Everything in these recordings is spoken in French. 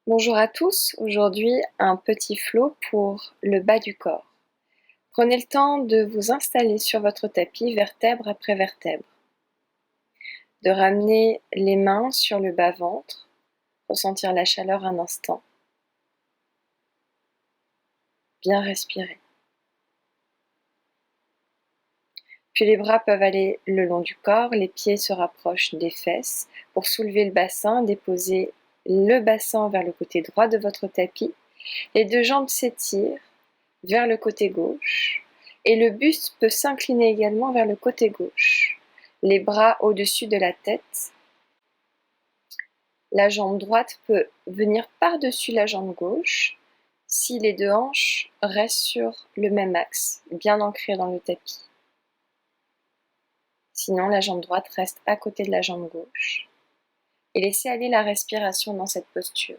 Bonjour à tous, aujourd'hui un petit flow pour le bas du corps. Prenez le temps de vous installer sur votre tapis vertèbre après vertèbre, de ramener les mains sur le bas-ventre, ressentir la chaleur un instant, bien respirer. Puis les bras peuvent aller le long du corps, les pieds se rapprochent des fesses pour soulever le bassin, déposer le bassin vers le côté droit de votre tapis. Les deux jambes s'étirent vers le côté gauche et le buste peut s'incliner également vers le côté gauche. Les bras au-dessus de la tête. La jambe droite peut venir par-dessus la jambe gauche si les deux hanches restent sur le même axe, bien ancrées dans le tapis. Sinon, la jambe droite reste à côté de la jambe gauche. Et laissez aller la respiration dans cette posture.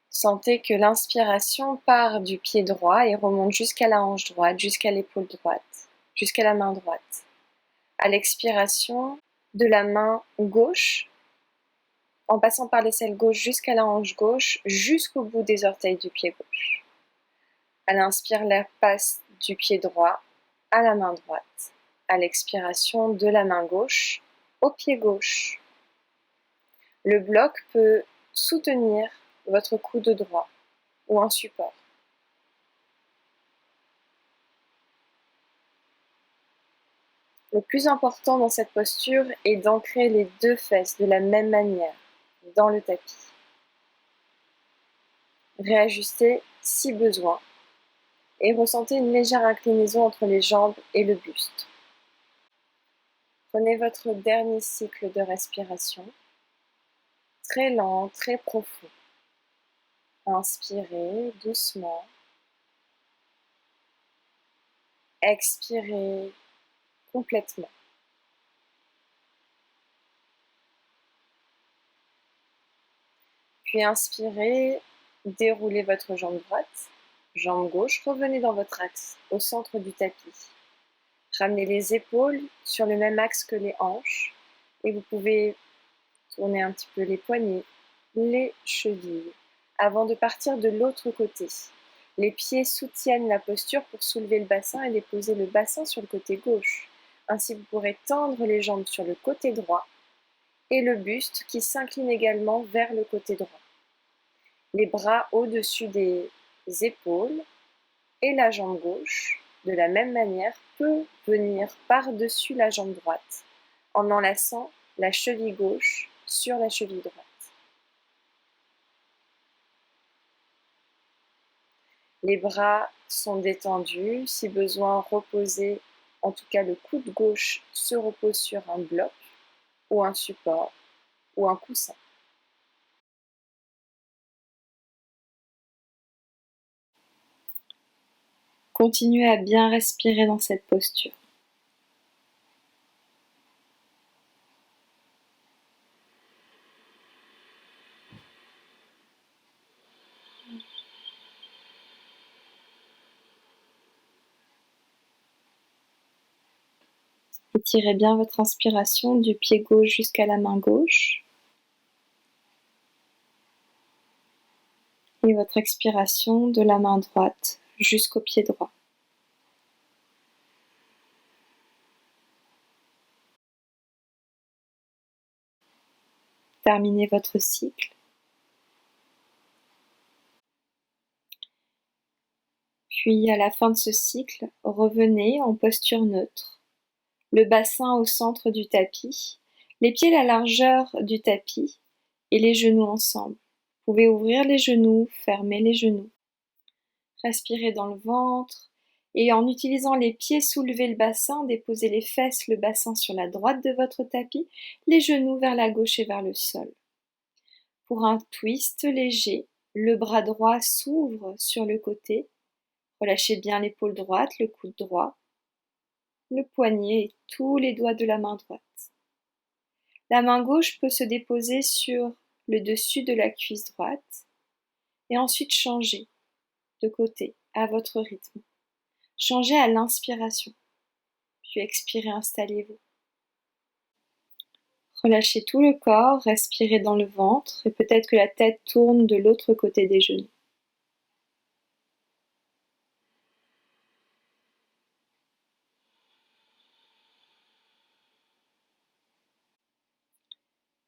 Sentez que l'inspiration part du pied droit et remonte jusqu'à la hanche droite, jusqu'à l'épaule droite, jusqu'à la main droite. À l'expiration, de la main gauche, en passant par l'aisselle gauche jusqu'à la hanche gauche, jusqu'au bout des orteils du pied gauche. À l'inspire, l'air passe du pied droit à la main droite. À l'expiration, de la main gauche au pied gauche. Le bloc peut soutenir votre coude droit ou un support. Le plus important dans cette posture est d'ancrer les deux fesses de la même manière dans le tapis. Réajustez si besoin et ressentez une légère inclinaison entre les jambes et le buste. Prenez votre dernier cycle de respiration, très lent, très profond. Inspirez doucement. Expirez complètement. Puis inspirez, déroulez votre jambe droite, jambe gauche, revenez dans votre axe, au centre du tapis. Ramenez les épaules sur le même axe que les hanches et vous pouvez tourner un petit peu les poignets, les chevilles, avant de partir de l'autre côté. Les pieds soutiennent la posture pour soulever le bassin et déposer le bassin sur le côté gauche. Ainsi, vous pourrez tendre les jambes sur le côté droit et le buste qui s'incline également vers le côté droit. Les bras au-dessus des épaules et la jambe gauche, de la même manière, peut venir par-dessus la jambe droite en enlaçant la cheville gauche sur la cheville droite. Les bras sont détendus, si besoin, reposez, en tout cas le coude gauche se repose sur un bloc ou un support ou un coussin. Continuez à bien respirer dans cette posture. Étirez bien votre inspiration du pied gauche jusqu'à la main gauche. Et votre expiration de la main droite jusqu'au pied droit. Terminez votre cycle. Puis à la fin de ce cycle, revenez en posture neutre. Le bassin au centre du tapis, les pieds à la largeur du tapis et les genoux ensemble. Vous pouvez ouvrir les genoux, fermer les genoux. Respirez dans le ventre et en utilisant les pieds, soulevez le bassin, déposez les fesses, le bassin sur la droite de votre tapis, les genoux vers la gauche et vers le sol. Pour un twist léger, le bras droit s'ouvre sur le côté. Relâchez bien l'épaule droite, le coude droit, le poignet et tous les doigts de la main droite. La main gauche peut se déposer sur le dessus de la cuisse droite et ensuite changer de côté à votre rythme. Changez à l'inspiration, puis expirez, installez-vous. Relâchez tout le corps, respirez dans le ventre et peut-être que la tête tourne de l'autre côté des genoux.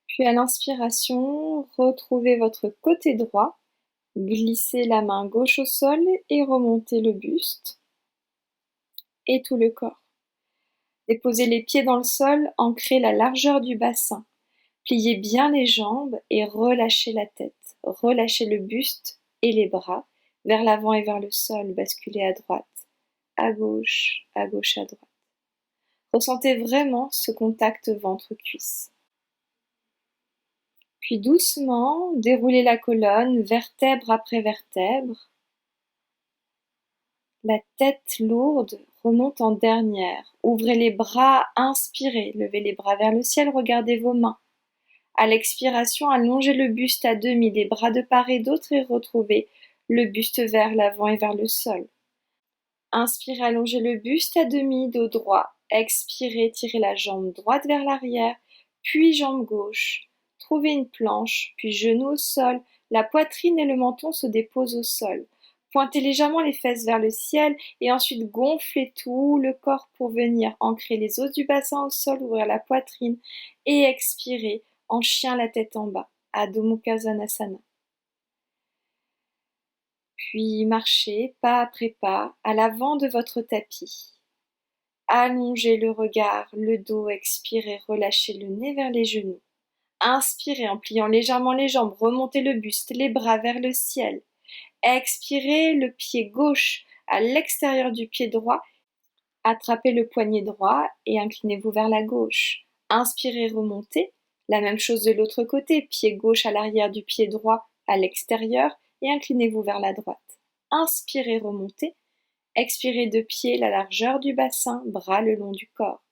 Puis à l'inspiration, retrouvez votre côté droit, glissez la main gauche au sol et remontez le buste et tout le corps. Déposez les pieds dans le sol, ancrez la largeur du bassin. Pliez bien les jambes et relâchez la tête. Relâchez le buste et les bras vers l'avant et vers le sol. Basculez à droite, à gauche, à droite. Ressentez vraiment ce contact ventre-cuisse. Puis doucement, déroulez la colonne, vertèbre après vertèbre. La tête lourde remonte en dernière. Ouvrez les bras, inspirez. Levez les bras vers le ciel, regardez vos mains. À l'expiration, allongez le buste à demi, les bras de part et d'autre et retrouvez le buste vers l'avant et vers le sol. Inspirez, allongez le buste à demi, dos droit. Expirez, tirez la jambe droite vers l'arrière, puis jambe gauche. Trouvez une planche, puis genou au sol. La poitrine et le menton se déposent au sol. Pointez légèrement les fesses vers le ciel et ensuite gonflez tout le corps pour venir ancrer les os du bassin au sol, ouvrir la poitrine et expirez en chien la tête en bas, Adho Mukha Svanasana. Puis marchez pas après pas à l'avant de votre tapis. Allongez le regard, le dos, expirez, relâchez le nez vers les genoux. Inspirez en pliant légèrement les jambes, remontez le buste, les bras vers le ciel. Expirez le pied gauche à l'extérieur du pied droit. Attrapez le poignet droit et inclinez-vous vers la gauche. Inspirez, remontez. La même chose de l'autre côté, pied gauche à l'arrière du pied droit à l'extérieur et inclinez-vous vers la droite. Inspirez, remontez. Expirez de pied la largeur du bassin, bras le long du corps.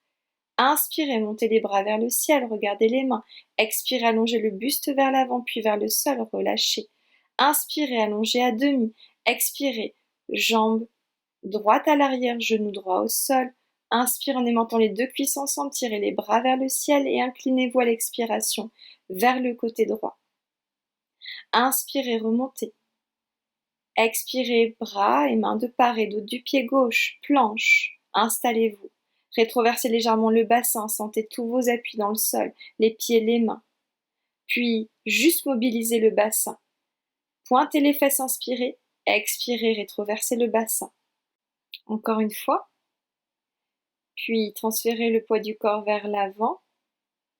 Inspirez, montez les bras vers le ciel, regardez les mains. Expirez, allongez le buste vers l'avant puis vers le sol, relâchez. Inspirez, allongez à demi. Expirez, jambes droite à l'arrière, genou droit au sol. Inspirez en aimantant les deux cuisses ensemble, tirez les bras vers le ciel et inclinez-vous à l'expiration vers le côté droit. Inspirez, remontez. Expirez, bras et mains de part et d'autre du pied gauche, planche. Installez-vous. Rétroversez légèrement le bassin, sentez tous vos appuis dans le sol, les pieds, les mains. Puis, juste mobilisez le bassin. Pointez les fesses, inspirez. Expirez, rétroversez le bassin. Encore une fois. Puis, transférez le poids du corps vers l'avant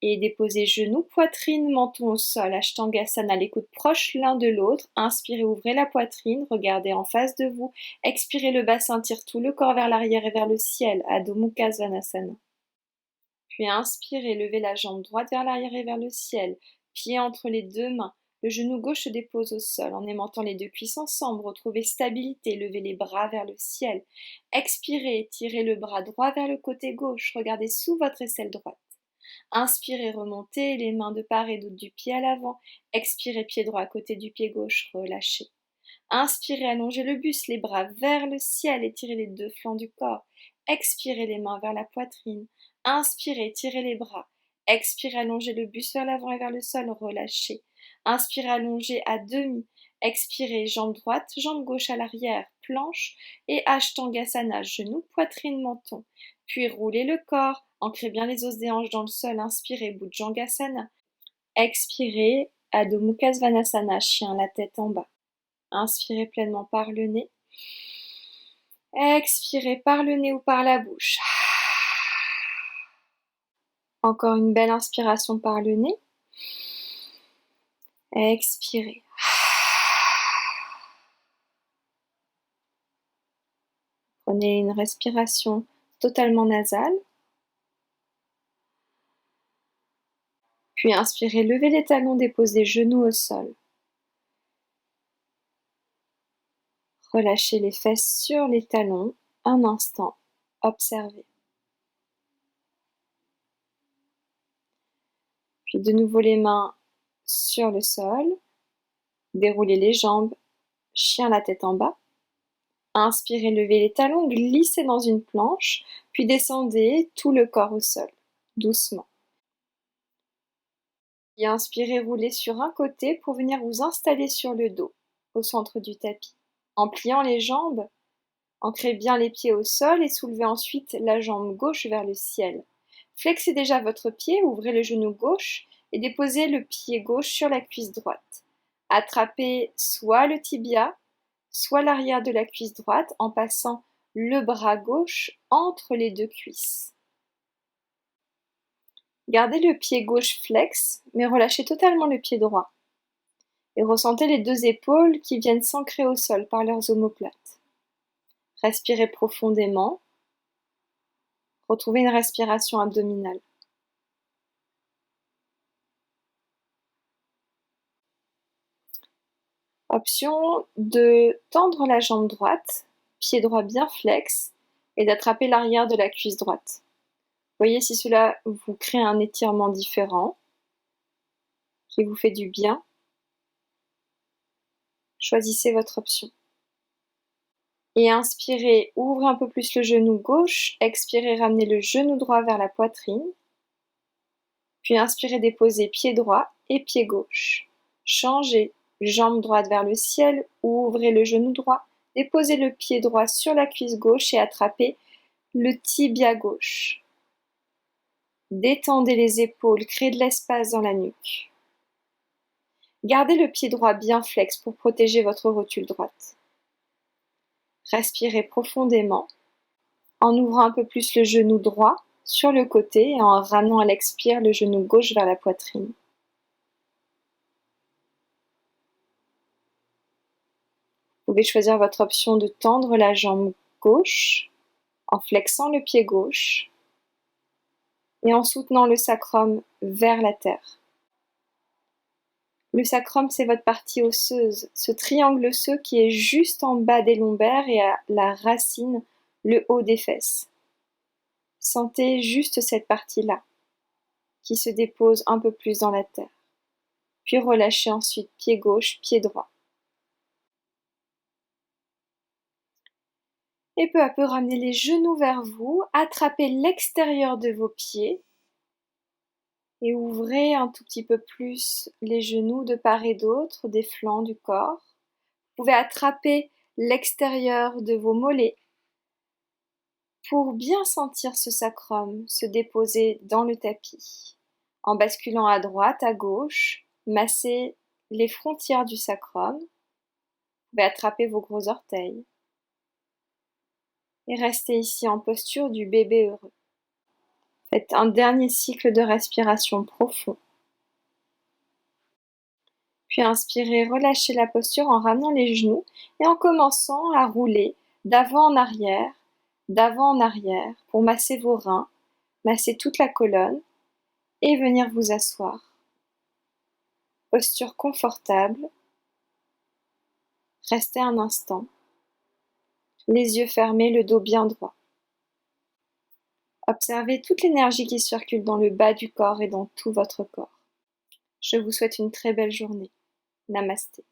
et déposez genoux, poitrine, menton au sol, Ashtangasana, les coudes proches l'un de l'autre. Inspirez, ouvrez la poitrine, regardez en face de vous. Expirez, le bassin tire tout le corps vers l'arrière et vers le ciel, Adho Mukha Svanasana. Puis inspirez, levez la jambe droite vers l'arrière et vers le ciel, pied entre les deux mains. Le genou gauche se dépose au sol en aimantant les deux cuisses ensemble. Retrouvez stabilité, levez les bras vers le ciel. Expirez, tirez le bras droit vers le côté gauche, regardez sous votre aisselle droite. Inspirez, remontez les mains de part et d'autre du pied à l'avant. Expirez, pied droit à côté du pied gauche, relâchez. Inspirez, allongez le buste, les bras vers le ciel et tirez les deux flancs du corps. Expirez, les mains vers la poitrine. Inspirez, tirez les bras. Expirez, allongez le buste vers l'avant et vers le sol, relâchez. Inspirez, allongez à demi. Expirez, jambe droite, jambe gauche à l'arrière, planche et Ashtangasana, genou, poitrine, menton. Puis roulez le corps, ancrez bien les os des hanches dans le sol, inspirez, Bhujangasana. Expirez, Adho Mukha Svanasana, chien, la tête en bas. Inspirez pleinement par le nez. Expirez par le nez ou par la bouche. Encore une belle inspiration par le nez. Expirez. Prenez une respiration totalement nasale. Puis inspirez, levez les talons, déposez les genoux au sol. Relâchez les fesses sur les talons. Un instant, observez. Puis de nouveau les mains sur le sol. Déroulez les jambes, chien la tête en bas. Inspirez, levez les talons, glissez dans une planche, puis descendez tout le corps au sol, doucement. Et inspirez, roulez sur un côté pour venir vous installer sur le dos, au centre du tapis. En pliant les jambes, ancrez bien les pieds au sol et soulevez ensuite la jambe gauche vers le ciel. Flexez déjà votre pied, ouvrez le genou gauche et déposez le pied gauche sur la cuisse droite. Attrapez soit le tibia, soit l'arrière de la cuisse droite en passant le bras gauche entre les deux cuisses. Gardez le pied gauche flex, mais relâchez totalement le pied droit. Et ressentez les deux épaules qui viennent s'ancrer au sol par leurs omoplates. Respirez profondément. Retrouvez une respiration abdominale. Option de tendre la jambe droite, pied droit bien flex, et d'attraper l'arrière de la cuisse droite. Voyez si cela vous crée un étirement différent, qui vous fait du bien. Choisissez votre option. Et inspirez, ouvrez un peu plus le genou gauche, expirez, ramenez le genou droit vers la poitrine. Puis inspirez, déposez pied droit et pied gauche. Changez, jambe droite vers le ciel, ouvrez le genou droit, déposez le pied droit sur la cuisse gauche et attrapez le tibia gauche. Détendez les épaules, créez de l'espace dans la nuque. Gardez le pied droit bien flex pour protéger votre rotule droite. Respirez profondément en ouvrant un peu plus le genou droit sur le côté et en ramenant à l'expire le genou gauche vers la poitrine. Vous pouvez choisir votre option de tendre la jambe gauche en flexant le pied gauche et en soutenant le sacrum vers la terre. Le sacrum, c'est votre partie osseuse, ce triangle osseux qui est juste en bas des lombaires et à la racine, le haut des fesses. Sentez juste cette partie-là qui se dépose un peu plus dans la terre. Puis relâchez ensuite pied gauche, pied droit. Et peu à peu, ramenez les genoux vers vous, attrapez l'extérieur de vos pieds et ouvrez un tout petit peu plus les genoux de part et d'autre des flancs du corps. Vous pouvez attraper l'extérieur de vos mollets pour bien sentir ce sacrum se déposer dans le tapis. En basculant à droite, à gauche, massez les frontières du sacrum. Vous pouvez attraper vos gros orteils et restez ici en posture du bébé heureux. Faites un dernier cycle de respiration profond. Puis inspirez, relâchez la posture en ramenant les genoux et en commençant à rouler d'avant en arrière pour masser vos reins, masser toute la colonne et venir vous asseoir. Posture confortable. Restez un instant, les yeux fermés, le dos bien droit. Observez toute l'énergie qui circule dans le bas du corps et dans tout votre corps. Je vous souhaite une très belle journée. Namasté.